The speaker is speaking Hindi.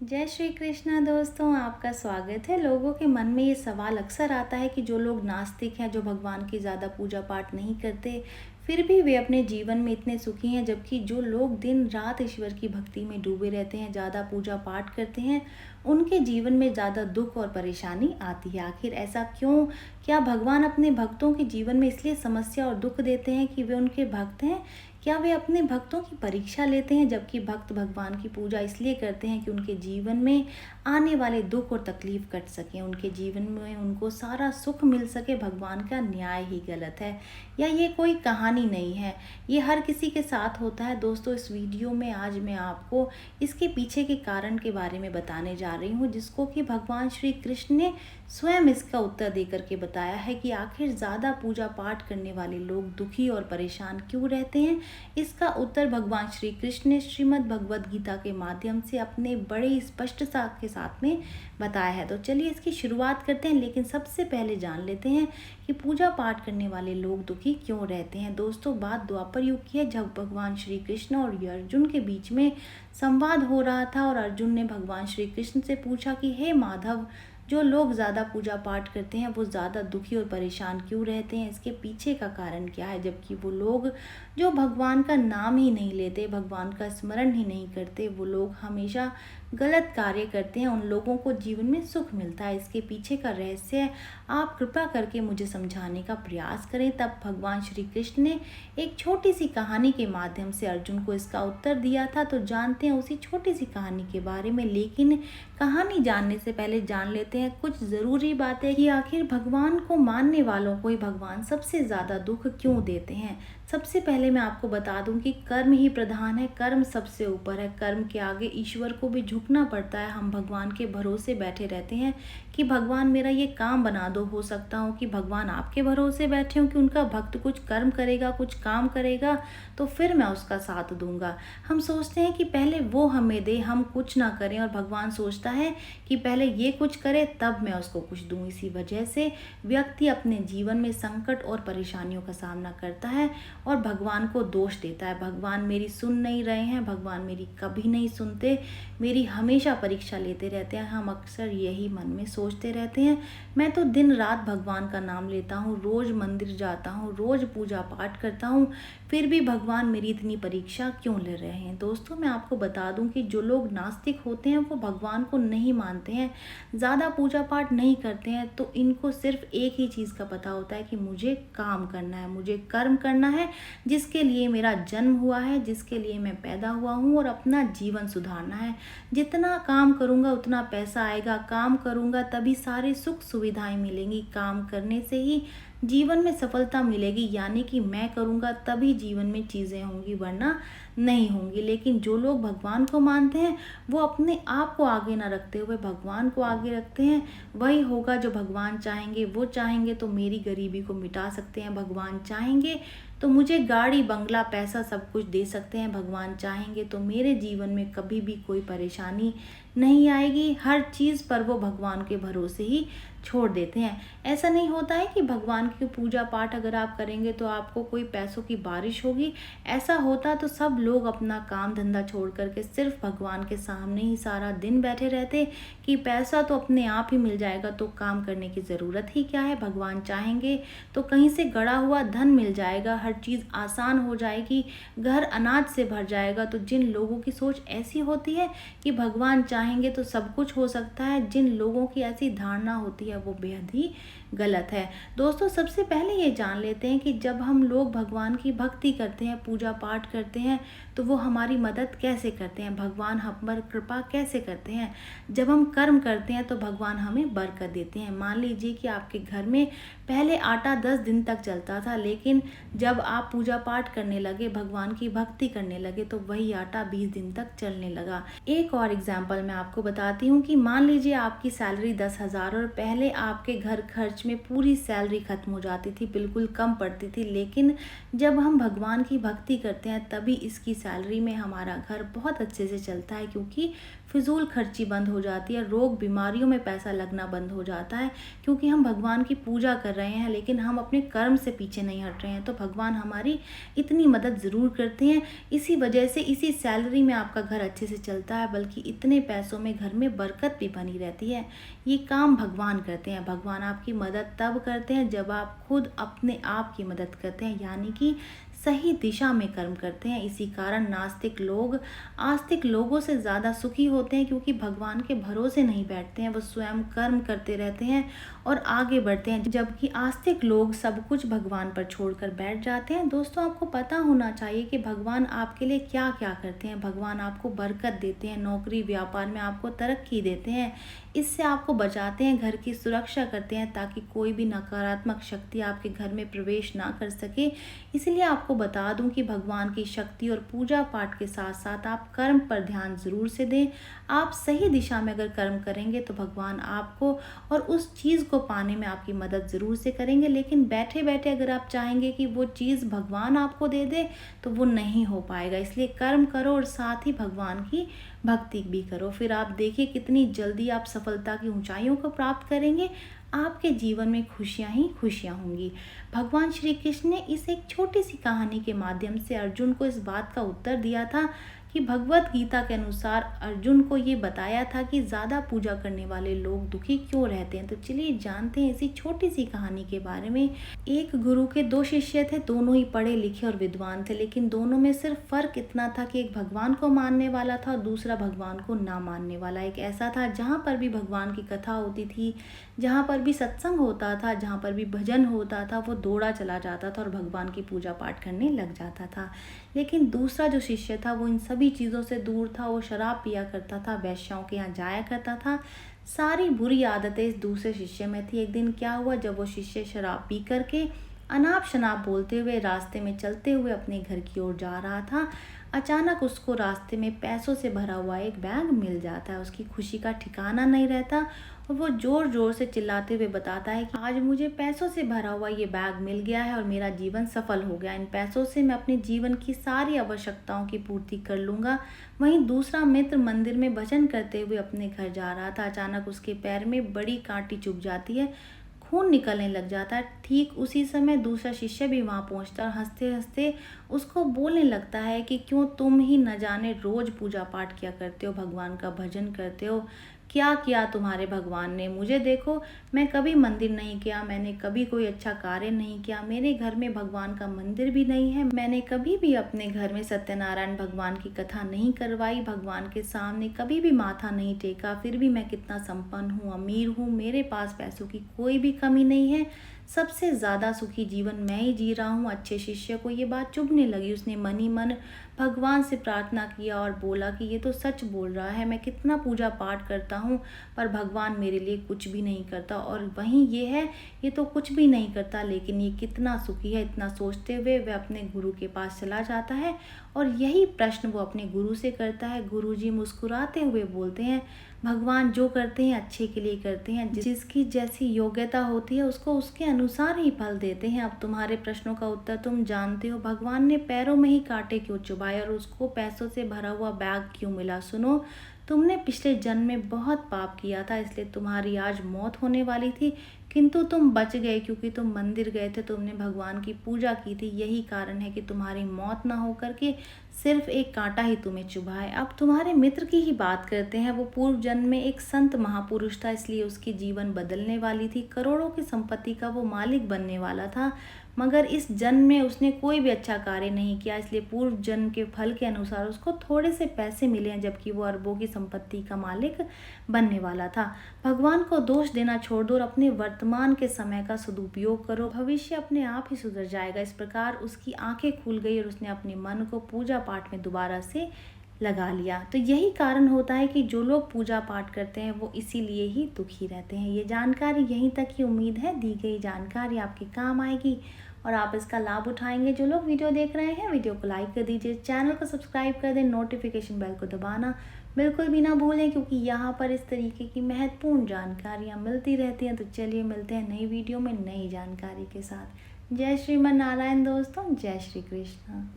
जय श्री कृष्णा दोस्तों, आपका स्वागत है। लोगों के मन में ये सवाल अक्सर आता है कि जो लोग नास्तिक हैं, जो भगवान की ज़्यादा पूजा पाठ नहीं करते, फिर भी वे अपने जीवन में इतने सुखी हैं, जबकि जो लोग दिन रात ईश्वर की भक्ति में डूबे रहते हैं, ज़्यादा पूजा पाठ करते हैं, उनके जीवन में ज़्यादा दुख और परेशानी आती है। आखिर ऐसा क्यों? क्या भगवान अपने भक्तों के जीवन में इसलिए समस्या और दुख देते हैं कि वे उनके भक्त हैं? क्या वे अपने भक्तों की परीक्षा लेते हैं? जबकि भक्त भगवान की पूजा इसलिए करते हैं कि उनके जीवन में आने वाले दुख और तकलीफ कट सके, उनके जीवन में उनको सारा सुख मिल सके। भगवान का न्याय ही गलत है या ये कोई कहानी नहीं है, ये हर किसी के साथ होता है। दोस्तों, इस वीडियो में आज मैं आपको इसके पीछे के कारण के बारे में बताने जा रही हूँ, जिसको कि भगवान श्री कृष्ण ने स्वयं इसका उत्तर दे करके बताया है कि आखिर ज़्यादा पूजा पाठ करने वाले लोग दुखी और परेशान क्यों रहते हैं। इसका उत्तर भगवान श्री कृष्ण ने श्रीमद् भगवद गीता के माध्यम से अपने बड़े स्पष्टता के साथ में बताया है। तो चलिए इसकी शुरुआत करते हैं, लेकिन सबसे पहले जान लेते हैं कि पूजा पाठ करने वाले लोग दुखी क्यों रहते हैं। दोस्तों, बात द्वापर युग की है, जब भगवान श्री कृष्ण और अर्जुन के बीच में संवाद हो रहा था और अर्जुन ने भगवान श्री कृष्ण से पूछा कि हे माधव, जो लोग ज़्यादा पूजा पाठ करते हैं वो ज़्यादा दुखी और परेशान क्यों रहते हैं, इसके पीछे का कारण क्या है? जबकि वो लोग जो भगवान का नाम ही नहीं लेते, भगवान का स्मरण ही नहीं करते, वो लोग हमेशा गलत कार्य करते हैं, उन लोगों को जीवन में सुख मिलता है। इसके पीछे का रहस्य आप कृपा करके मुझे समझाने का प्रयास करें। तब भगवान श्री कृष्ण ने एक छोटी सी कहानी के माध्यम से अर्जुन को इसका उत्तर दिया था। तो जानते हैं उसी छोटी सी कहानी के बारे में, लेकिन कहानी जानने से पहले जान लेते हैं कुछ ज़रूरी बातें कि आखिर भगवान को मानने वालों को ही भगवान सबसे ज़्यादा दुख क्यों देते हैं। सबसे पहले मैं आपको बता दूं कि कर्म ही प्रधान है, कर्म सबसे ऊपर है, कर्म के आगे ईश्वर को भी झुकना पड़ता है। हम भगवान के भरोसे बैठे रहते हैं कि भगवान मेरा ये काम बना दो। हो सकता हो कि भगवान आपके भरोसे बैठे हों कि उनका भक्त कुछ कर्म करेगा, कुछ काम करेगा तो फिर मैं उसका साथ दूंगा। हम सोचते हैं कि पहले वो हमें दे, हम कुछ ना करें, और भगवान सोचता है कि पहले ये कुछ करे तब मैं उसको कुछ दूं। इसी वजह से व्यक्ति अपने जीवन में संकट और परेशानियों का सामना करता है और भगवान को दोष देता है। भगवान मेरी सुन नहीं रहे हैं, भगवान मेरी कभी नहीं सुनते, मेरी हमेशा परीक्षा लेते रहते हैं। हम अक्सर यही मन में सोचते रहते हैं। मैं तो दिन रात भगवान का नाम लेता हूँ, रोज़ मंदिर जाता हूँ, रोज़ पूजा पाठ करता हूँ, फिर भी भगवान मेरी इतनी परीक्षा क्यों ले रहे हैं। दोस्तों, मैं आपको बता दूं कि जो लोग नास्तिक होते हैं वो भगवान को नहीं मानते हैं, ज़्यादा पूजा पाठ नहीं करते हैं, तो इनको सिर्फ एक ही चीज़ का पता होता है कि मुझे काम करना है, मुझे कर्म करना है, जिसके लिए मेरा जन्म हुआ है, जिसके लिए मैं पैदा हुआ हूँ, और अपना जीवन सुधारना है। जितना काम करूँगा उतना पैसा आएगा, काम करूँगा तभी सारे सुख सुविधाएं मिलेंगी, काम करने से ही जीवन में सफलता मिलेगी। यानी कि मैं करूँगा तभी जीवन में चीज़ें होंगी, वरना नहीं होंगी। लेकिन जो लोग भगवान को मानते हैं वो अपने आप को आगे ना रखते हुए भगवान को आगे रखते हैं। वही होगा जो भगवान चाहेंगे। वो चाहेंगे तो मेरी गरीबी को मिटा सकते हैं, भगवान चाहेंगे तो मुझे गाड़ी बंगला पैसा सब कुछ दे सकते हैं, भगवान चाहेंगे तो मेरे जीवन में कभी भी कोई परेशानी नहीं आएगी। हर चीज़ पर वो भगवान के भरोसे ही छोड़ देते हैं। ऐसा नहीं होता है कि भगवान की पूजा पाठ अगर आप करेंगे तो आपको कोई पैसों की बारिश होगी। ऐसा होता तो सब लोग अपना काम धंधा छोड़ करके सिर्फ भगवान के सामने ही सारा दिन बैठे रहते कि पैसा तो अपने आप ही मिल जाएगा, तो काम करने की ज़रूरत ही क्या है। भगवान चाहेंगे तो कहीं से गड़ा हुआ धन मिल जाएगा, हर चीज़ आसान हो जाएगी, घर अनाज से भर जाएगा। तो जिन लोगों की सोच ऐसी होती है कि भगवान चाहेंगे तो सब कुछ हो सकता है, जिन लोगों की ऐसी धारणा होती है वो बेहद ही गलत है। दोस्तों, सबसे पहले ये जान लेते हैं कि जब हम लोग भगवान की भक्ति करते हैं, पूजा पाठ करते हैं, तो वो हमारी मदद कैसे करते हैं, भगवान हम पर कृपा कैसे करते हैं। जब हम कर्म करते हैं तो भगवान हमें बरकत देते हैं। मान लीजिए कि आपके घर में पहले आटा 10 दिन तक चलता था, लेकिन जब आप पूजा पाठ करने लगे, भगवान की भक्ति करने लगे, तो वही आटा 20 दिन तक चलने लगा। एक और एग्जाम्पल मैं आपको बताती हूँ कि मान लीजिए आपकी सैलरी 10,000 और पहले आपके घर खर्च में पूरी सैलरी खत्म हो जाती थी, बिल्कुल कम पड़ती थी। लेकिन जब हम भगवान की भक्ति करते हैं तभी इसकी सैलरी में हमारा घर बहुत अच्छे से चलता है, क्योंकि फिजूल खर्ची बंद हो जाती है, रोग बीमारियों में पैसा लगना बंद हो जाता है, क्योंकि हम भगवान की पूजा कर रहे हैं लेकिन हम अपने कर्म से पीछे नहीं हट रहे हैं। तो भगवान हमारी इतनी मदद ज़रूर करते हैं। इसी वजह से इसी सैलरी में आपका घर अच्छे से चलता है, बल्कि इतने पैसों में घर में बरकत भी बनी रहती है। ये काम भगवान करते हैं। भगवान आपकी मदद तब करते हैं जब आप खुद अपने आप की मदद करते हैं, यानी कि सही दिशा में कर्म करते हैं। इसी कारण नास्तिक लोग आस्तिक लोगों से ज़्यादा सुखी होते हैं, क्योंकि भगवान के भरोसे नहीं बैठते हैं, वो स्वयं कर्म करते रहते हैं और आगे बढ़ते हैं, जबकि आस्तिक लोग सब कुछ भगवान पर छोड़कर बैठ जाते हैं। दोस्तों, आपको पता होना चाहिए कि भगवान आपके लिए क्या क्या करते हैं। भगवान आपको बरकत देते हैं, नौकरी व्यापार में आपको तरक्की देते हैं, इससे आपको बचाते हैं, घर की सुरक्षा करते हैं ताकि कोई भी नकारात्मक शक्ति आपके घर में प्रवेश ना कर सके। इसलिए आपको बता दूं कि भगवान की शक्ति और पूजा पाठ के साथ साथ आप कर्म पर ध्यान ज़रूर से दें। आप सही दिशा में अगर कर्म करेंगे तो भगवान आपको और उस चीज़ को पाने में आपकी मदद ज़रूर से करेंगे। लेकिन बैठे बैठे अगर आप चाहेंगे कि वो चीज़ भगवान आपको दे दे तो वो नहीं हो पाएगा। इसलिए कर्म करो और साथ ही भगवान की भक्ति भी करो, फिर आप देखिए कितनी जल्दी आप सफलता की ऊंचाइयों को प्राप्त करेंगे। आपके जीवन में खुशियां ही खुशियां होंगी। भगवान श्री कृष्ण ने इस एक छोटी सी कहानी के माध्यम से अर्जुन को इस बात का उत्तर दिया था कि भगवत गीता के अनुसार अर्जुन को ये बताया था कि ज़्यादा पूजा करने वाले लोग दुखी क्यों रहते हैं। तो चलिए जानते हैं इसी छोटी सी कहानी के बारे में। एक गुरु के दो शिष्य थे, दोनों ही पढ़े लिखे और विद्वान थे, लेकिन दोनों में सिर्फ फ़र्क इतना था कि एक भगवान को मानने वाला था और दूसरा भगवान को ना मानने वाला। एक ऐसा था जहाँ पर भी भगवान की कथा होती थी, जहाँ पर भी सत्संग होता था, जहाँ पर भी भजन होता था, वो दौड़ा चला जाता था और भगवान की पूजा पाठ करने लग जाता था। लेकिन दूसरा जो शिष्य था वो इन सभी चीज़ों से दूर था। वो शराब पिया करता था, वेश्याओं के यहाँ जाया करता था, सारी बुरी आदतें इस दूसरे शिष्य में थी। एक दिन क्या हुआ, जब वो शिष्य शराब पी करके अनाप शनाप बोलते हुए रास्ते में चलते हुए अपने घर की ओर जा रहा था, अचानक उसको रास्ते में पैसों से भरा हुआ एक बैग मिल जाता है। उसकी खुशी का ठिकाना नहीं रहता और वो जोर जोर से चिल्लाते हुए बताता है कि आज मुझे पैसों से भरा हुआ ये बैग मिल गया है और मेरा जीवन सफल हो गया। इन पैसों से मैं अपने जीवन की सारी आवश्यकताओं की पूर्ति कर लूँगा। वहीं दूसरा मित्र मंदिर में भजन करते हुए अपने घर जा रहा था। अचानक उसके पैर में बड़ी कांटी चुभ जाती है, खून निकलने लग जाता है। ठीक उसी समय दूसरा शिष्य भी वहाँ पहुँचता है और हंसते हंसते उसको बोलने लगता है कि क्यों तुम ही न जाने रोज़ पूजा पाठ किया करते हो, भगवान का भजन करते हो, क्या किया तुम्हारे भगवान ने। मुझे देखो, मैं कभी मंदिर नहीं किया, मैंने कभी कोई अच्छा कार्य नहीं किया, मेरे घर में भगवान का मंदिर भी नहीं है, मैंने कभी भी अपने घर में सत्यनारायण भगवान की कथा नहीं करवाई, भगवान के सामने कभी भी माथा नहीं टेका, फिर भी मैं कितना संपन्न हूँ, अमीर हूँ, मेरे पास पैसों की कोई भी कमी नहीं है, सबसे ज़्यादा सुखी जीवन मैं ही जी रहा हूँ। अच्छे शिष्य को ये बात चुभने लगी। उसने मन ही मन भगवान से प्रार्थना किया और बोला कि ये तो सच बोल रहा है, मैं कितना पूजा पाठ करता हूँ पर भगवान मेरे लिए कुछ भी नहीं करता, और वहीं ये है, ये तो कुछ भी नहीं करता लेकिन ये कितना सुखी है। इतना सोचते हुए वह अपने गुरु के पास चला जाता है और यही प्रश्न वो अपने गुरु से करता है। गुरुजी मुस्कुराते हुए बोलते हैं, भगवान जो करते हैं अच्छे के लिए करते हैं, जिसकी जैसी योग्यता होती है उसको उसके अनुसार ही फल देते हैं। अब तुम्हारे प्रश्नों का उत्तर तुम जानते हो, भगवान ने पैरों में ही कांटे क्यों चुभाए और उसको पैसों से भरा हुआ बैग क्यों मिला। सुनो, तुमने पिछले जन्म में बहुत पाप किया था, इसलिए तुम्हारी आज मौत होने वाली थी, किंतु तुम बच गए क्योंकि तुम मंदिर गए थे, तुमने भगवान की पूजा की थी। यही कारण है कि तुम्हारी मौत ना होकर के सिर्फ एक कांटा ही तुम्हें चुभा है। अब तुम्हारे मित्र की ही बात करते हैं। वो पूर्व जन्म में एक संत महापुरुष था, इसलिए उसकी जीवन बदलने वाली थी। करोड़ों की संपत्ति का वो मालिक बनने वाला था, मगर इस जन्म में उसने कोई भी अच्छा कार्य नहीं किया, इसलिए पूर्व जन्म के फल के अनुसार उसको थोड़े से पैसे मिले हैं, जबकि वो अरबों की संपत्ति का मालिक बनने वाला था। भगवान को दोष देना छोड़ दो और अपने वर्तमान के समय का सदुपयोग करो, भविष्य अपने आप ही सुधर जाएगा। इस प्रकार उसकी आंखें खुल गई और उसने अपने मन को पूजा पाठ में दोबारा से लगा लिया। तो यही कारण होता है कि जो लोग पूजा पाठ करते हैं वो इसीलिए ही दुखी रहते हैं। ये जानकारी यहीं तक की उम्मीद है दी गई जानकारी आपके काम आएगी और आप इसका लाभ उठाएंगे। जो लोग वीडियो देख रहे हैं वीडियो को लाइक कर दीजिए, चैनल को सब्सक्राइब कर दें, नोटिफिकेशन बेल को दबाना बिल्कुल भी ना भूलें, क्योंकि यहाँ पर इस तरीके की महत्वपूर्ण जानकारियाँ मिलती रहती हैं। तो चलिए मिलते हैं नई वीडियो में नई जानकारी के साथ। जय श्रीमन नारायण दोस्तों, जय श्री कृष्ण।